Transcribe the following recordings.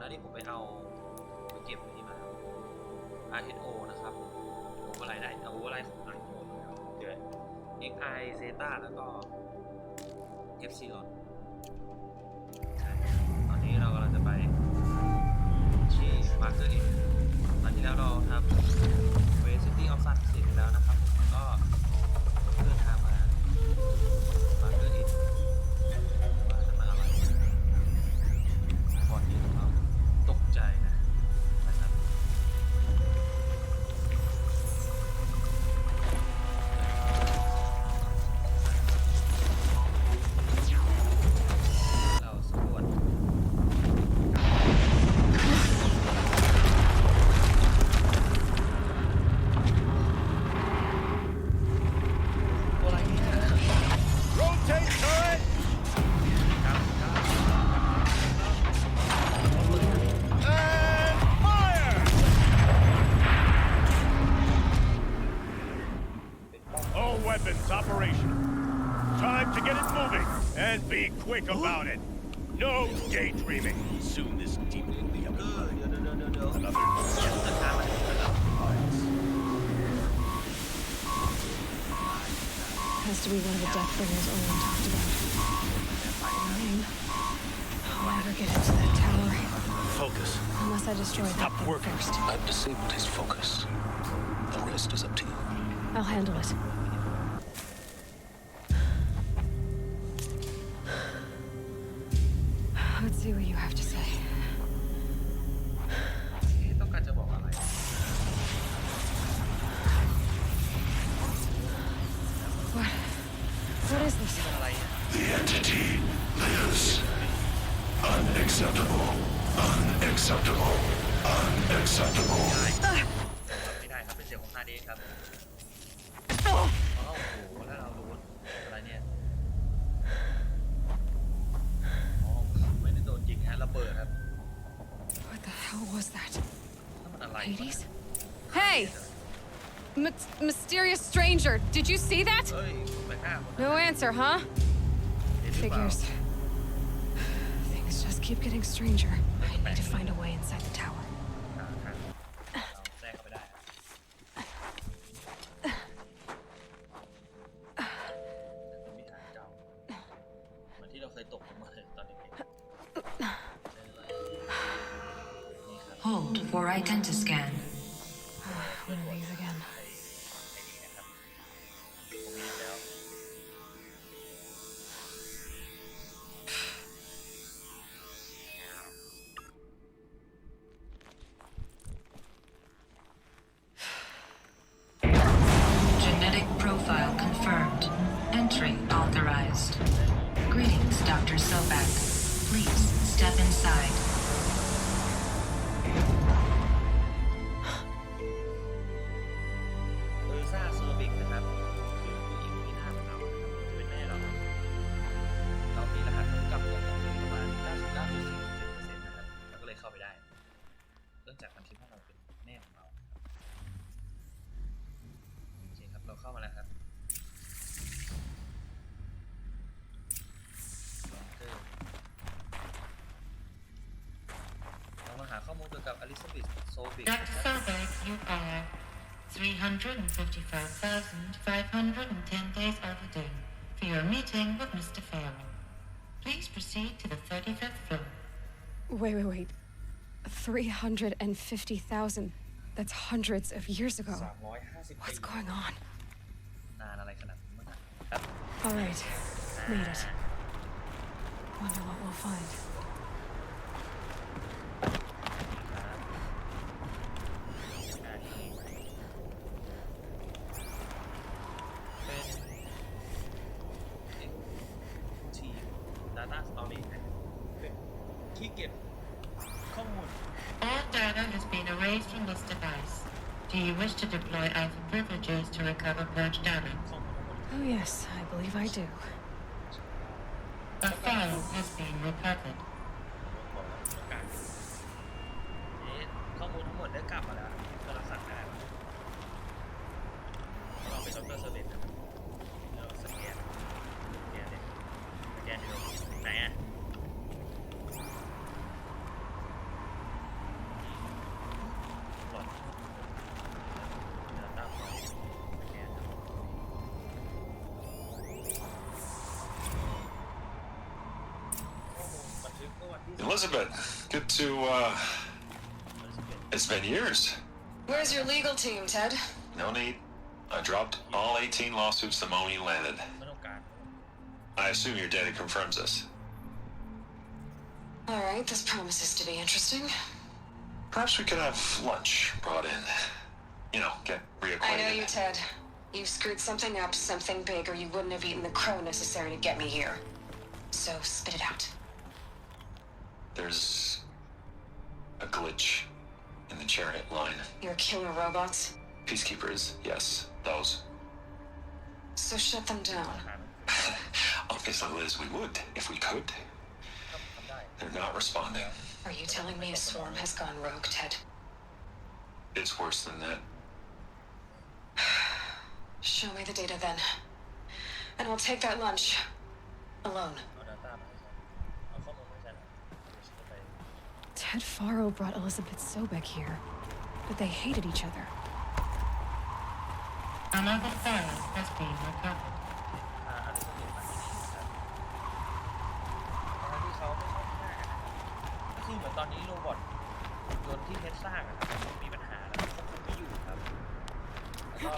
นะที่ผมไปเอาไปเก็บอันนี้มา RSO นะครับโอเวอร์ไลน์ได้เอาโอเวอร์ไลน์ของ RSO เดี๋ยว XI Zeta แล้วก็ Epsilon ใช่ตอนนี้เรากำลังจะไปที่ Marker In ตอนที่แล้วเราทำ City of Sun เสร็จแล้วนะครับผมก็เดินทางมา Marker In ว่าจะมาอะไรก่อนที่เราตกใจนะครับเราสำรวจOperation. Time to get it moving and be quick about it. No daydreaming. Soon this demon will be up and running. Another has to be one of the Deathbringers Owen talked about. Name. I'll never get into that tower. Focus. Unless I destroy that thing first. I've disabled his focus. The rest is up to you. I'll handle it. Let's see what you have to say. ต้องการจะบอกอะไร What is this? อะไร The entity lives. Unacceptable. Unacceptable. Unacceptable. ไม่ได้ครับเป็นเสียงของฮาเดสครับโอ้โหแล้วเรารู้อะไรเนี่ยอ๋อไม่ได้โดนยิงฮะระเบิดครับ What the hell was that? นั่นมันอะไร Hades? Hey! Mysterious stranger, did you see that? เฮ้ยแปลกหน้า No answer, huh? เห็นหรือเปล่า Figures. Things just keep getting stranger. I need to find a way inside the tower. เราแทรกเข้าไปได้เป็นวิหารเก่าเหมือนที่เราเคยตกลงมาตอนเด็กๆ Hold for identity scan. One of these again. ไอ้นี่นะครับผมมีแล้ว Genetic profile confirmed. Entry authorized. Greetings, Dr. Sobek. Please step inside. ซ่าเซอร์วิกนะครับคือผู้หญิงที่หน้าของเราจะเป็นแม่เราครับเรามีรหัสพันธุกรรมของเราประมาณ 99.47% นะครับเราก็เลยเข้าไปได้เนื่องจากมันคิดว่าเราเป็นแม่ของเราโอเคครับเราเข้ามาแล้วครับเรามาหาข้อมูลเกี่ยวกับอลิซาเบธโซบิก Dr. Sobek, you are 355,510 days overdue for your meeting with Mr. Farrell. Please proceed to the 35th floor. Wait. 350,000. That's hundreds of years ago. 350 What's going on? นานอะไรขนาดนี้มั้งครับ All right. Made it. Wonder what we'll find. ที่เก็บข้อมูล All data has been erased from this device. Do you wish to deploy alpha privileges to recover purge data? Oh yes, I believe I do. A file has been recovered. ข้อมูลทั้งหมดได้กลับมาแล้วก็รักษาได้เราเป็นดร.เซอร์เบนนะครับเราสแกนดูไหนอ่ะ Elizabeth, good to, it's been years. Where's your legal team, Ted? No need. I dropped all 18 lawsuits the moment you landed. ไม่ต้องการ I assume your data confirms this. Alright, this promises to be interesting. Perhaps we could have lunch brought in. You know, get reacquainted. I know you, Ted. You screwed something up, something big, or you wouldn't have eaten the crow necessary to get me here. So, spit it out. There's a glitch in the chariot line. Your killer robots? Peacekeepers, yes, those. So shut them down. Obviously, Liz, we would, if we could. ทำได้ They're not responding. Are you telling me a swarm has gone rogue, Ted? It's worse than that. Show me the data then. And I'll take that lunch. Alone. เอา data มาให้ฉันเอาข้อมูลมาให้ฉันเดี๋ยวฉันจะไป Ted Faro brought Elizabeth Sobek here, but they hated each other. Another phone has been recovered. อะไรสักอย่างมาที่นี่นะครับทั้งที่เขาไม่ชอบหน้ากันนะครับก็คือเหมือนตอนนี้โรบอทยนต์ที่เทสสร้างอะครับมันมีปัญหาแล้วควบคุมไม่อยู่ครับแล้วก็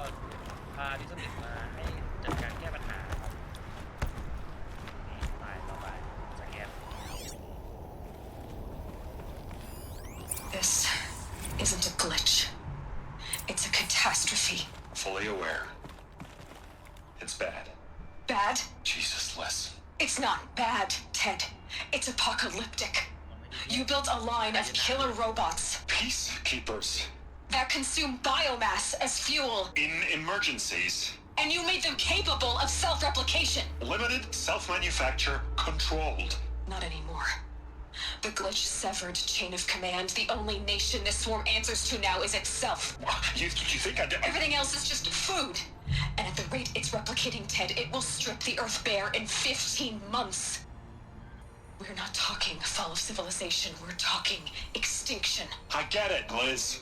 พาดิสนิทมาให้จัดการแก้ปัญหาครับนี่ไปต่อไปสแกน This isn't a glitch. It's a catastrophe. Fully aware. It's bad. Bad? Jesus, Liz. It's not bad, Ted. It's apocalyptic. You built a line of killer robots Peacekeepers. that consume biomass as fuel, In emergencies. and you made them capable of self-replication. Limited, self-manufacture, controlled. Not anymore. The glitch severed chain of command. The only nation this swarm answers to now is itself. You think I did? Everything else is just food. And at the rate it's replicating, Ted, it will strip the Earth bare in 15 months. We're not talking fall of civilization. We're talking extinction. I get it, Liz.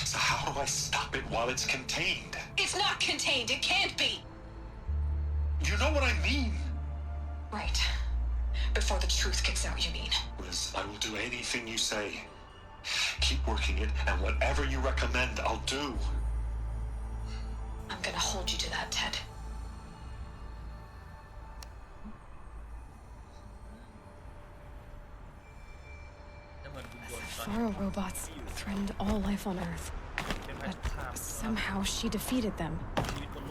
So how do I stop it while it's contained? It's not contained. It can't be. You know what I mean. Right. Before the truth gets out, you mean? Liz, I will do anything you say. Keep working it, and whatever you recommend, I'll do. I'm gonna hold you to that, Ted. Faro robots threatened all life on Earth. But somehow she defeated them.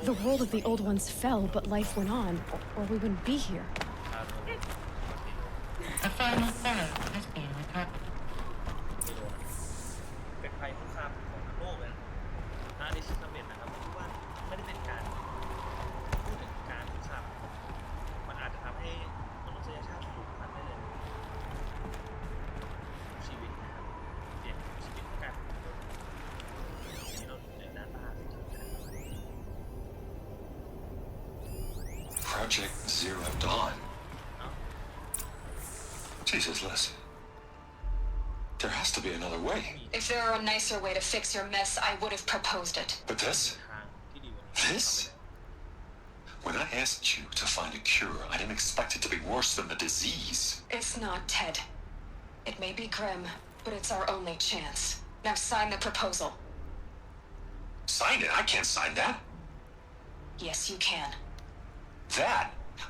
The world of the old ones fell, but life went on, or we wouldn't be here. A final phone has been recovered. เป็นภัยคุกคามของทั้งโลกเลยนะอันนี้คือสำเร็จนะครับเพราะว่าไม่ได้เป็นการพูดถึงการคุกคามมันอาจจะทำให้มนุษยชาติสูญพันธุ์ได้เลยชีวิตนะครับเปลี่ยนชีวิตของการเป็นคนที่เราเจอหน้าตา Project Zero Dawn. Jesus, Liz. There has to be another way. If there were a nicer way to fix your mess, I would have proposed it. But this? ทางที่ดีกว่านี้ This? When I asked you to find a cure, I didn't expect it to be worse than the disease. It's not, Ted. It may be grim, but it's our only chance. Now sign the proposal. Sign it? I can't sign that. Yes, you can. That?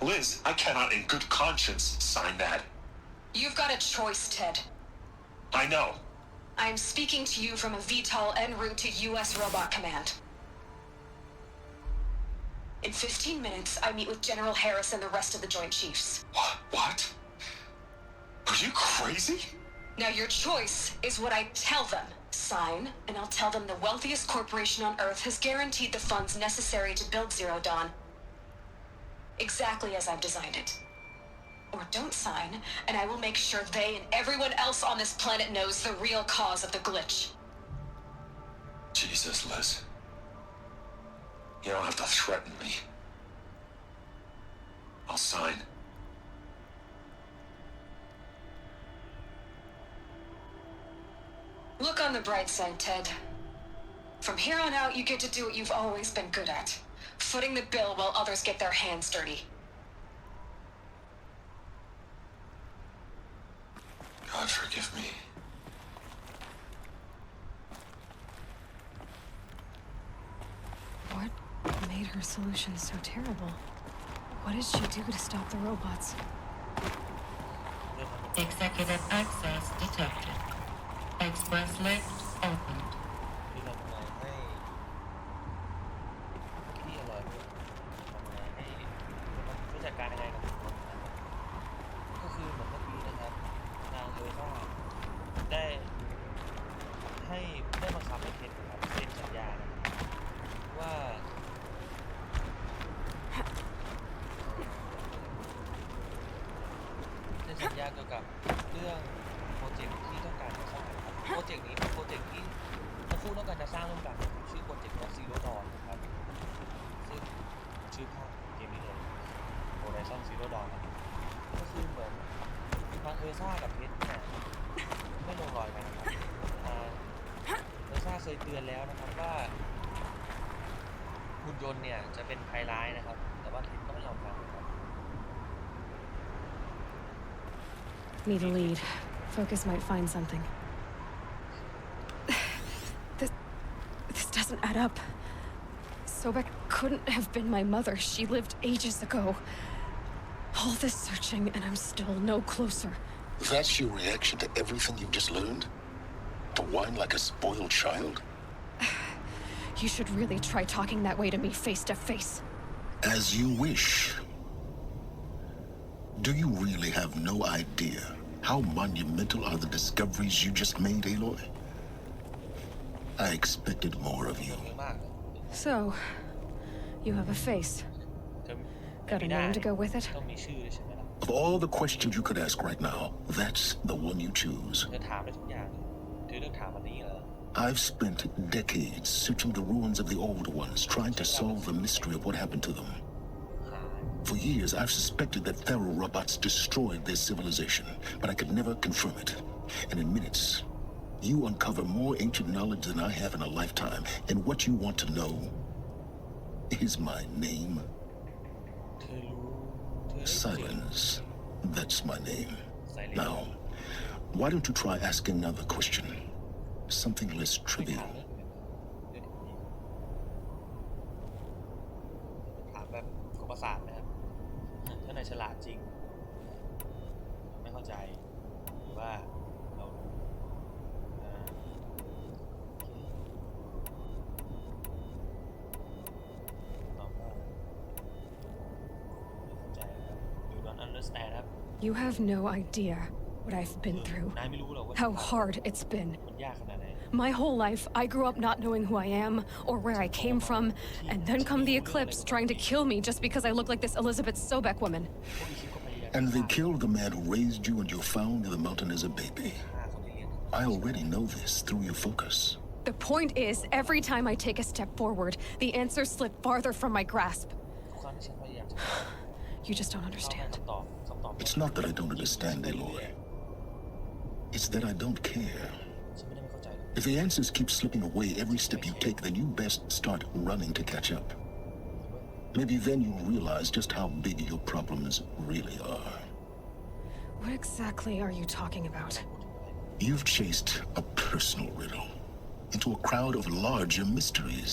Liz, I cannot in good conscience sign that. You've got a choice, Ted. I know. I'm speaking to you from a VTOL en route to U.S. Robot Command. In 15 minutes, I meet with General Harris and the rest of the Joint Chiefs. What? Are you crazy? Now your choice is what I tell them. Sign, and I'll tell them the wealthiest corporation on Earth has guaranteed the funds necessary to build Zero Dawn. Exactly as I've designed it. Or don't sign, and I will make sure they and everyone else on this planet knows the real cause of the glitch. Jesus, Liz. You don't have to threaten me. I'll sign. Look on the bright side, Ted. From here on out, you get to do what you've always been good at. Footing the bill while others get their hands dirty. Forgive me. What made her solution so terrible? What did she do to stop the robots? Executive access detected. Express lift opened. ที่ทำไงให้ที่อร่อยทำไงให้ผู้จัดการยังไงกับคนก็คือเหมือนเมื่อกี้นะครับนางได้บังคับให้เพชรนะครับเซ็นสัญญานะครับว่าเซ็นสัญญาเกี่ยวกับเรื่องโปรเจกต์ที่ต้องการจะสร้างนะครับโปรเจกต์นี้เป็นโปรเจกต์ที่ทั้งคู่ต้องการจะสร้างร่วมกันชื่อโปรเจกต์ว่าซีโร่ดอนนะครับซึ่งชื่อภาคเกมนี้เลยโฮไรซอนซีโร่ดอนนะครับก็คือเหมือนทางเอซ่ากับเพชรเนี่ยไม่ลงรอยกันนะครับเอซ่าเคยเตือนแล้วนะครับว่าหุ่นยนต์เนี่ยจะเป็นภัยร้ายนะครับแต่ว่าเพชรก็ไม่ยอมฟังนะครับ Need a lead. Focus might find something. This doesn't add up. Sobek couldn't have been my mother. She lived ages ago. All this searching, and I'm still no closer. That's your reaction to everything you've just learned? To whine like a spoiled child? You should really try talking that way to me face to face. As you wish. Do you really have no idea how monumental are the discoveries you just made, Aloy? I expected more of you. So, you have a face. Got a name to go with it? Of all the questions you could ask right now, that's the one you choose. I've spent decades searching the ruins of the old ones, trying to solve the mystery of what happened to them. For years, I've suspected that Pharaoh robots destroyed their civilization, but I could never confirm it. And in minutes, you uncover more ancient knowledge than I have in a lifetime. And what you want to know is my name. Silence. That's my name. Now, why don't you try asking another question? Something less trivial. ถามแบบกบประสาทนะครับถ้านายฉลาดจริงไม่เข้าใจหรือว่าเราตอบว่าไม่เข้าใจครับ You don't understand ครับ You have no idea what I've been through. นายไม่รู้หรอกว่า How hard it's been. มันยากขนาดไหน My whole life, I grew up not knowing who I am or where I came from, and then come the Eclipse trying to kill me just because I look like this Elizabeth Sobek woman. And they killed the man who raised you and you found in the mountain as a baby. I already know this through your focus. The point is, every time I take a step forward, the answers slip farther from my grasp. ทุกครั้งที่ฉันพยายามจะ You just don't เข้าหา understand. คำตอบ It's not that I don't understand, Aloy. It's that I don't care. ฉันไม่ได้ไม่เข้าใจ If the answers keep slipping away every step you take, then you best start running to catch up. Maybe then you'll realize just how big your problems really are. What exactly are you talking about? You've chased a personal riddle into a crowd of larger mysteries.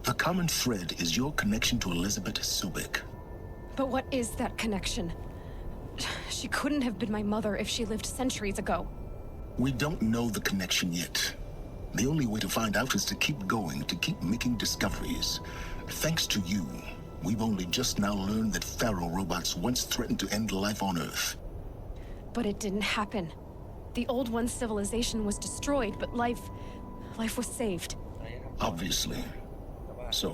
The common thread is your connection to Elizabeth Sobek. But what is that connection? She couldn't have been my mother if she lived centuries ago. We don't know the connection yet. The only way to find out is to keep going, to keep making discoveries. Thanks to you, we've only just now learned that Pharaoh robots once threatened to end life on Earth. But it didn't happen. The old one's civilization was destroyed, but life was saved. Obviously. So,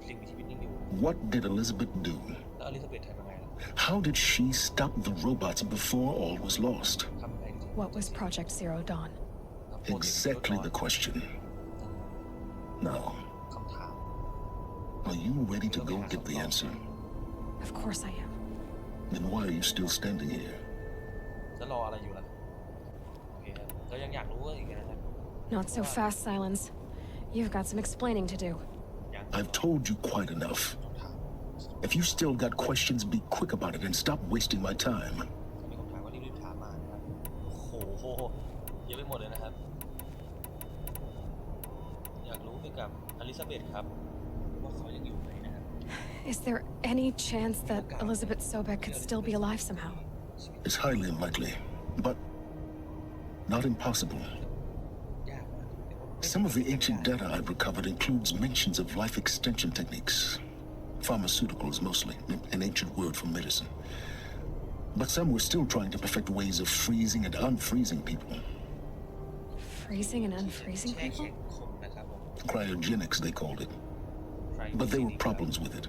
สิ่งมีชีวิตนิ่งอยู่ what did Elizabeth do? แล้วอลิซาเบธทำยังไงล่ะ How did she stop the robots before all was lost? ทำยังไงถึง What was Project Zero Dawn? Exactly the question. Now, คำถาม are you ready to go get the answer? Of course I am. Then why are you still standing here? จะรออะไรอยู่ล่ะโอเคครับเรายังอยากรู้อีกนะครับ Not so fast, Silence. You've got some explaining to do. ยัง I've told you quite enough. If you still got questions, be quick about it and stop wasting my time. ถ้ามีคำถามก็รีบๆถามมานะครับโอ้โห โหเยอะไปหมดเลยนะครับ อยากรู้เกี่ยวกับอลิซาเบธครับว่าเขายังอยู่ไหนนะครับ Is there any chance that Elizabeth Sobek could still be alive somehow? It's highly unlikely, but not impossible. ยากมาก Some of the ancient data I've recovered includes mentions of life extension techniques. Pharmaceuticals mostly, an ancient word for medicine. But some were still trying to perfect ways of freezing and unfreezing people. Freezing and unfreezing แช่ people? แข็งคมนะครับผม Cryogenics, they called it. But there were problems with it.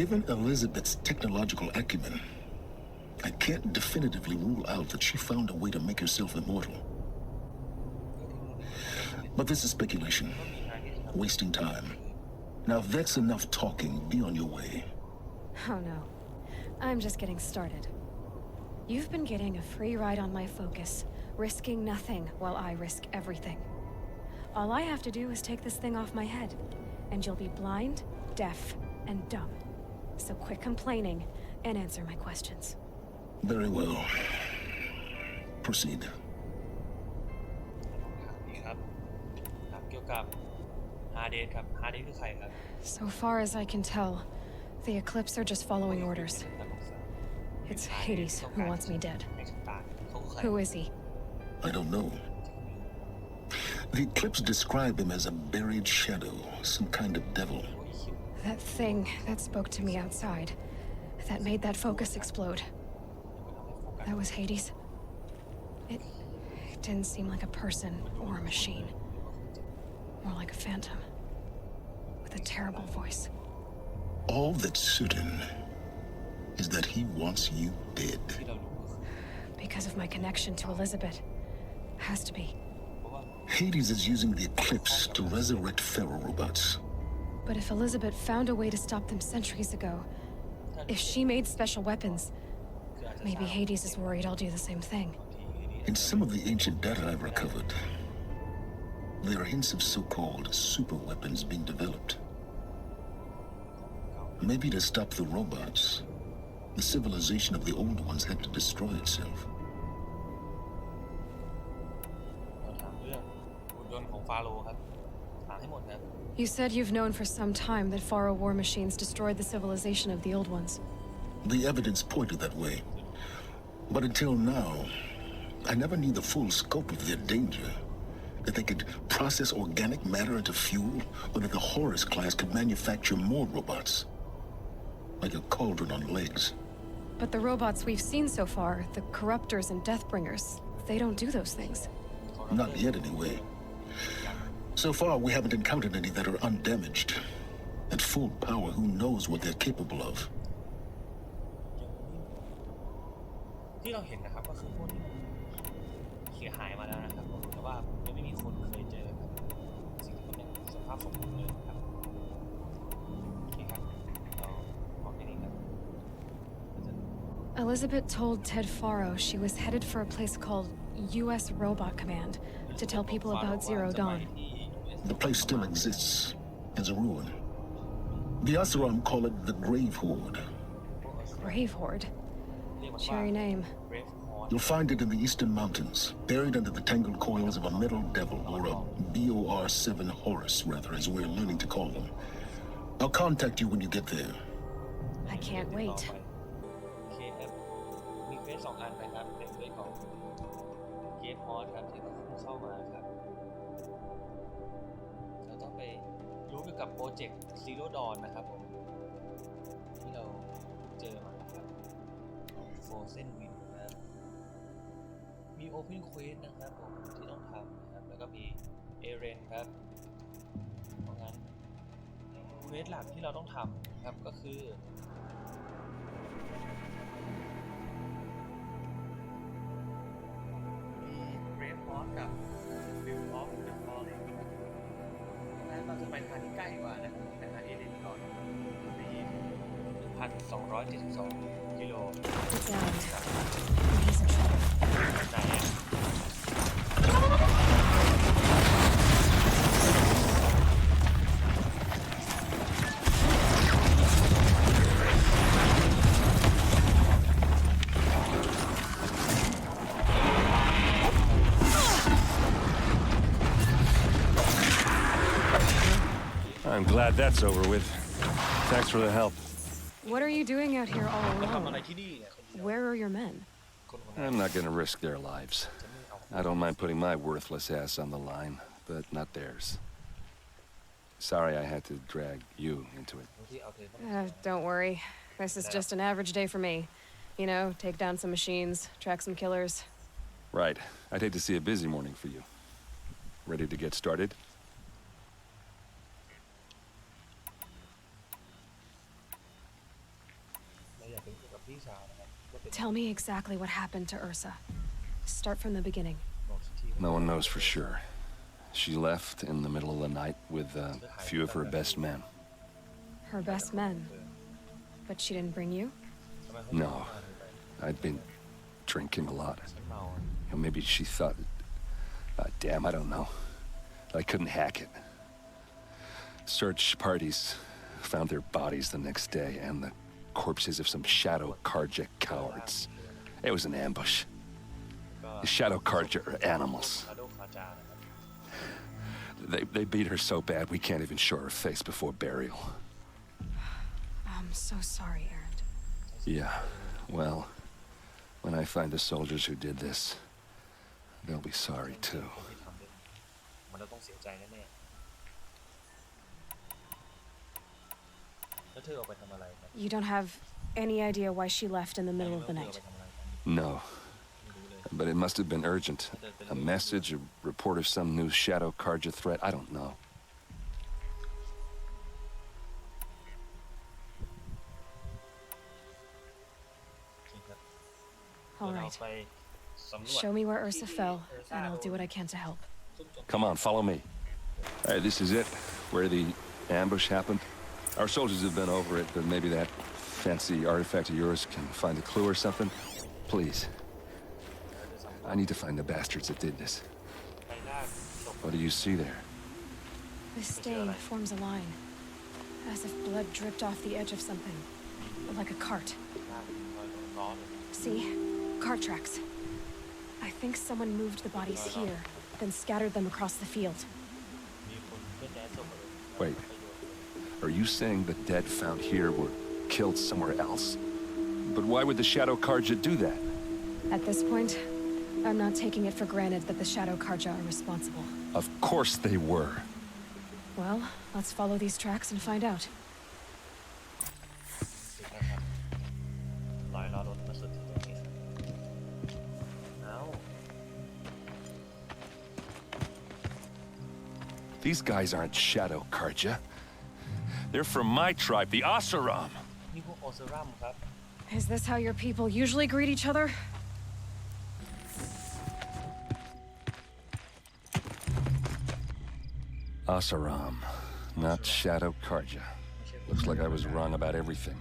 Given Elizabeth's technological acumen, I can't definitively rule out that she found a way to make herself immortal. But this is speculation, wasting time. Now, if that's enough talking, be on your way. Oh no. I'm just getting started. You've been getting a free ride on my focus, risking nothing while I risk everything. All I have to do is take this thing off my head, and you'll be blind, deaf, and dumb. So quit complaining and answer my questions. Very well. Proceed. นี่ครับถามเกี่ยวกับฮาเดสครับฮาเดสคือใครครับ So far as I can tell, the Eclipse are just following orders. It's Hades who wants me dead. ในชะตาเขาคือใคร Who is he? I don't know. The Eclipse describe him as a buried shadow, some kind of devil. That thing that spoke to me outside, that made that focus explode. That was Hades. It didn't seem like a person or a machine. More like a phantom. With a terrible voice. All that's certain is that he wants you dead. ที่เรารู้ก็คือ Because of my connection to Elizabeth. Has to be. เพราะว่า Hades is using the Eclipse to resurrect feral robots. But if Elizabeth found a way to stop them centuries ago, if she made special weapons, คืออาจจะ maybe Hades is worried I'll do the same thing. In some of the ancient data I've recovered, there are hints of so-called super weapons being developed. Maybe to stop the robots, the civilization of the old ones had to destroy itself. เราถามเรื่องหุ่นยนต์ของฟาโรห์ครับถามให้หมดครับ You said you've known for some time that Pharaoh war machines destroyed the civilization of the old ones. The evidence pointed that way. But until now, I never knew the full scope of their danger. That they could process organic matter into fuel, or that the Horus class could manufacture more robots. Like a cauldron on legs. But the robots we've seen so far, the corruptors and deathbringers, they don't do those things. Not yet, anyway. So far, we haven't encountered any that are undamaged. At full power, who knows what they're capable of? ที่เราเห็นนะครับก็คือพวกที่มันเสียหายมาแล้วนะครับแต่ว่ายังไม่มีคนเคยเจอครับสิ่งที่มันยังสภาพสมบูรณ์เลยครับโอเคครับเรามองแค่นี้ครับ Elizabeth told Ted Faro she was headed for a place called U.S. Robot Command to tell people about Zero Dawn. The place still exists, as a ruin. The Asuram call it the Grave Horde. Grave Horde? Cheery name. You'll find it in the eastern mountains, buried under the tangled coils of a metal devil, or a BOR-7 Horus, rather, as we're learning to call them. I'll contact you when you get there. I can't wait. โอเคครับมีเควส2 อันนะครับเป็นเควสของเกมฮอสครับที่เพิ่งเข้ามาครับเราต้องไปรู้เกี่ยวกับโปรเจกต์ Zero Dawn นะครับผมที่เราเจอมาครับของ Frozen Wind นะครับมี Open Quest นะครับผมที่ต้องทำนะครับแล้วก็มีเอเรนครับเพราะงั้นเควสหลักที่เราต้องทำครับก็คือกับ Field of the Fallen งั้นเราจะไปทางที่ใกล้กว่านะไปทางเอเดนก่อนมี 1,272 กิโล Get down. He's in trouble. ไหนอะ I'm glad that's over with. Thanks for the help. What are you doing out here all มาทำอะไร alone? ที่นี่เนี่ยคนเดียว Where are your men? คนคนนั้น I'm not gonna risk their lives. I don't mind putting my worthless ass on the line, but not theirs. Sorry I had to drag you into it. ที่เอาเธอเข้ามา Don't worry. This is just an average day for me. You know, take down some machines, track some killers. Right. I'd hate to see a busy morning for you. Ready to get started? เราอยากเป็นคู่กับพี่สาวนะครับว่าเป็น Tell me exactly what happened to Ursa. Start from the beginning. บอกสักที No one knows for sure. She left in the middle of the night with a few of her best men. Her best men. But she didn't bring you? ทำไมเขา No. I'd been drinking a lot. ฉันเมา Maybe she thought... damn, I don't know. I couldn't hack it. Search parties found their bodies the next day and the corpses of some Shadow Karja cowards. It was an ambush. The Shadow Karja are animals. คาโดคาจานะครับ They beat her so bad we can't even show her face before burial. I'm so sorry, Aaron. Yeah, well, when I find the soldiers who did this, they'll be sorry too. ที่ทำเนี่ยมันจะต้องเสียใจแน่ๆแล้วเธอเอาไปทำอะไรครับ You don't have any idea why she left in the middle of the เธอเอา night. ไปทำอะไรกัน No, ไม่รู้เลย but it must have been urgent. A message, a report of some new Shadow Karja threat, I don't know. จริงครับ All เรา right. ไปสำรวจ Show me where Ursa ที่ fell, เออร์ and I'll do โด what น I can to help. ทุบจน Come on, follow me. All right, this is it, where the ambush happened. Our soldiers have been over it, but maybe that fancy artifact of yours can find a clue or something. Please. I need to find the bastards that did this. ไปล่าศพ What do you see there? This stain forms a line, as if blood dripped off the edge of something, like a cart. ล่าเป็นรอยล้อเลย See? Cart tracks. I think someone moved the bodies here, then scattered them across the field. มีคนเพื่อนแดนศพเลย Wait, are you saying the dead found here were killed somewhere else? But why would the Shadow Karja do that? At this point, I'm not taking it for granted that the Shadow Karja are responsible. Of course they were. Well, let's follow these tracks and find out. ถูกนะครับรอยล้อรถมาสุดที่ตรงนี้เอ้า These guys aren't Shadow Karja. They're from my tribe, the Asaram. นี่พวกโอเซรัมครับ Is this how your people usually greet each other? Asaram, not Shadow Karja. Looks like I was wrong about everything,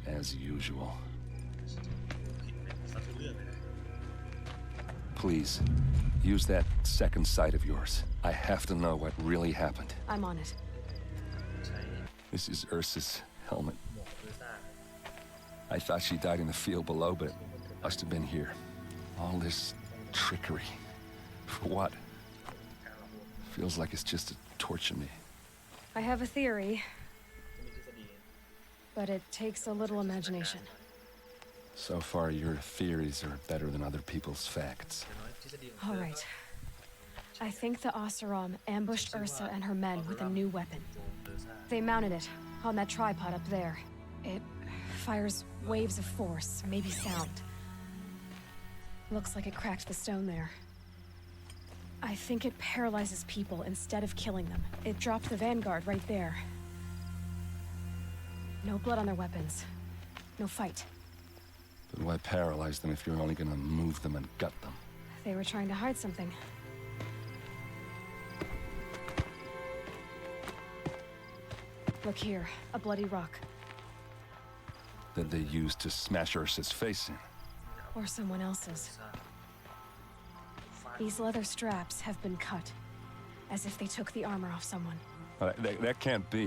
as usual. ผิดเป็นสัตว์ทุกเรื่องเลยนะ Please, use that second sight of yours. I have to know what really happened. I'm on it. ใช้ This is Ursa's helmet. หมวกเออร์ซ่า I thought she died in the field below, but it must have been here. All this trickery. For what? การหลอกลวง Feels like it's just to torture me. I have a theory, ก็มีทฤษฎี but it takes a little imagination. So far, your theories are better than other people's facts. อย่างน้อยทฤษฎีของ All เธอ right. I think the Oseram ambushed Ursa and her men with a new weapon. โจมเออร์ซ่า They mounted it on that tripod up there. It fires waves of force, maybe sound. Looks like it cracked the stone there. I think it paralyzes people instead of killing them. It dropped the vanguard right there. No blood on their weapons. No fight. But why paralyze them if you're only gonna move them and gut them? They were trying to hide something. Look here, a bloody rock. That they used to smash Ursa's face in. Or someone else's. ซ่า These leather straps have been cut, as if they took the armor off someone. That can't be.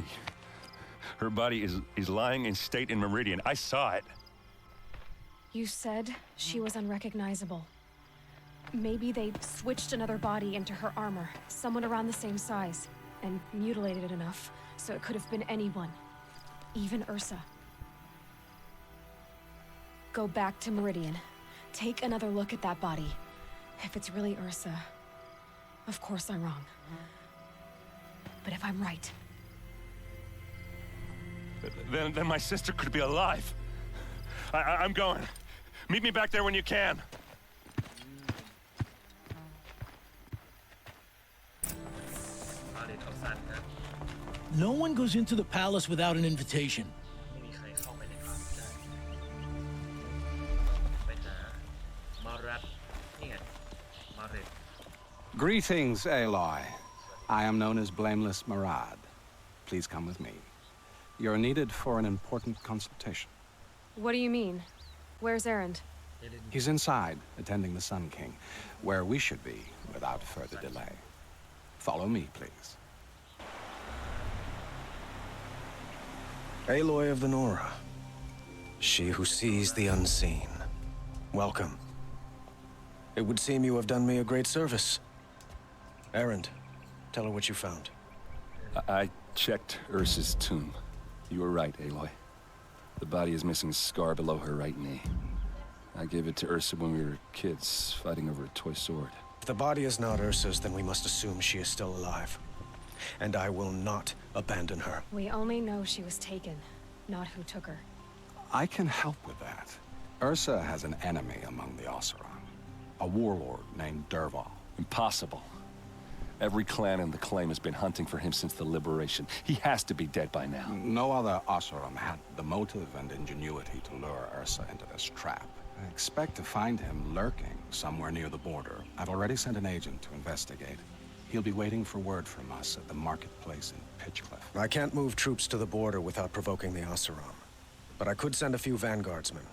Her body is lying in state in Meridian. I saw it. You said she was unrecognizable. Maybe they switched another body into her armor, someone around the same size. and mutilated enough so it could have been anyone. Even Ursa. Go back to Meridian. Take another look at that body. If it's really Ursa, of course I'm wrong. But if I'm right... Then my sister could be alive. I'm going. Meet me back there when you can. No one goes into the palace without an invitation. ไม่มีใครเข้าไปในป่าได้ไปหามารัดนี่ไงมาเร็ด Greetings, Aloy. I am known as Blameless Marad. Please come with me. You're needed for an important consultation. What do you mean? Where's Erend? He's inside, attending the Sun King, where we should be without further delay. Follow me, please. Aloy of the Nora. She who sees the unseen. Welcome. It would seem you have done me a great service. Erend, tell her what you found. I checked Ursa's tomb. You were right, Aloy. The body is missing a scar below her right knee. I gave it to Ursa when we were kids, fighting over a toy sword. If the body is not Ursa's, then we must assume she is still alive. And I will not abandon her. We only know she was taken, not who took her. I can help with that. Ursa has an enemy among the Oseram. A warlord named Dervahl. Impossible. Every clan in the claim has been hunting for him since the liberation. He has to be dead by now. No other Oseram had the motive and ingenuity to lure Ursa into this trap. I expect to find him lurking somewhere near the border. I've already sent an agent to investigate. He'll be waiting for word from us at the marketplace in Pitchcliff. I can't move troops to the border without provoking the Oseram. But I could send a few vanguardsmen.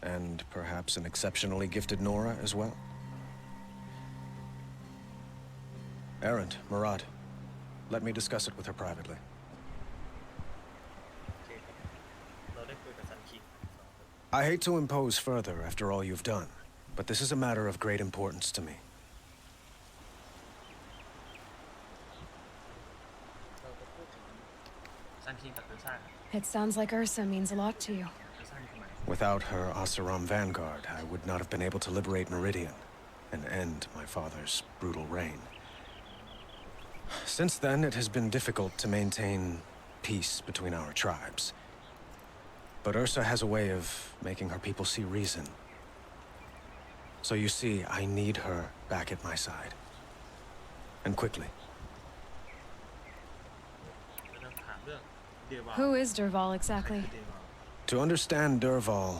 And perhaps an exceptionally gifted Nora as well. Erend, Marad, let me discuss it with her privately. เราได้คุยกับซันคิง I hate to impose further after all you've done, but this is a matter of great importance to me. เราก็พูดถึงซันคิงกับเออร์ซ่า It sounds like Ursa means a lot to you. เออร์ซ่านี่ทำไม Without her Oseram vanguard, I would not have been able to liberate Meridian and end my father's brutal reign. Since then, it has been difficult to maintain peace between our tribes. But Ursa has a way of making her people see reason. So you see, I need her back at my side. And quickly. เราถามเรื่องเดวาล Who is Dervahl exactly? เดวาล To understand Dervahl,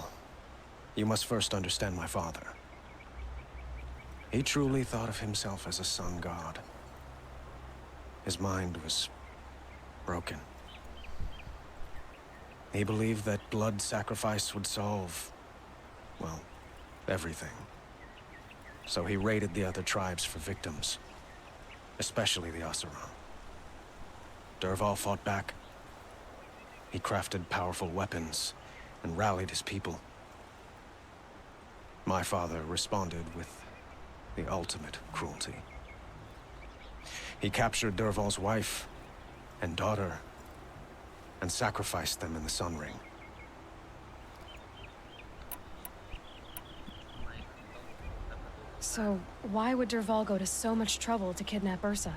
you must first understand my father. He truly thought of himself as a sun god. His mind was broken. He believed that blood sacrifice would solve, well, everything. So he raided the other tribes for victims, especially the Oseram. Dervahl fought back. He crafted powerful weapons and rallied his people. My father responded with the ultimate cruelty. He captured Dervahl's wife and daughter and sacrificed them in the Sun Ring. So, why would Dervahl go to so much trouble to kidnap Ursa?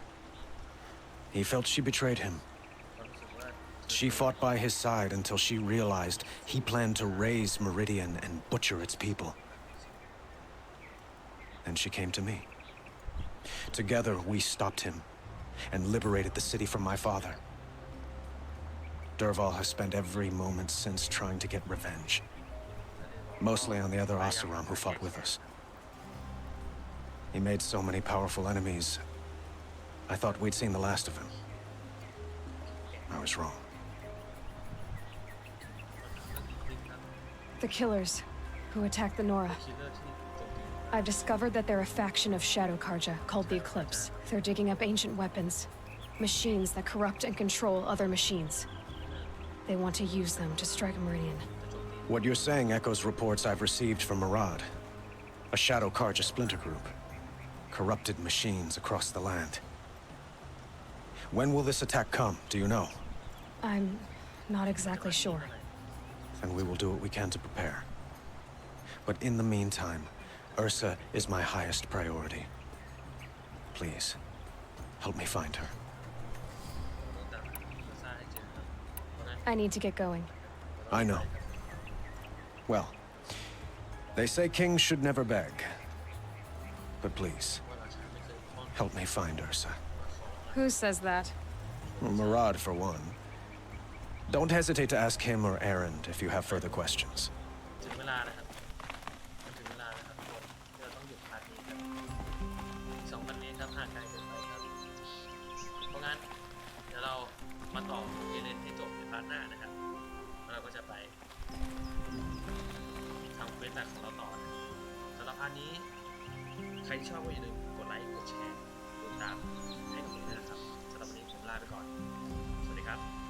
He felt she betrayed him. She fought by his side until she realized he planned to raise Meridian and butcher its people. Then she came to me. Together, we stopped him and liberated the city from my father. Dervahl has spent every moment since trying to get revenge. Mostly on the other Oseram who fought with us. He made so many powerful enemies, I thought we'd seen the last of him. I was wrong. The killers who attacked the Nora. I've discovered that they're a faction of Shadow Karja called the Eclipse. They're digging up ancient weapons. Machines that corrupt and control other machines. They want to use them to strike Meridian. What you're saying echoes reports I've received from Marad, a Shadow Karja splinter group. Corrupted machines across the land. When will this attack come? Do you know? I'm not exactly sure. Then we will do what we can to prepare. But in the meantime, Ursa is my highest priority. Please, help me find her. I need to get going. I know. Well, they say kings should never beg. But please, help me find Ursa. Who says that? Well, Murad, for one. Don't hesitate to ask him or Erend if you have further questions. ถึงเวลานะครับมันถึงเวลานะครับทุกคนที่เราต้องหยุดพาร์ทนี้ครับ2 วันนี้ครับห่างไกลเกินไปครับเพราะงั้นเดี๋ยวเรามาต่อเรียนให้จบในพาร์ทหน้านะครับแล้วเราก็จะไปทำเควสหลักของเราต่อนะสำหรับพาร์ทนี้ใครที่ชอบก็อย่าลืมกดไลค์กดแชร์กดติดตามให้กับผมด้วยนะครับสำหรับวันนี้ผมลาไปก่อนสวัสดีครับ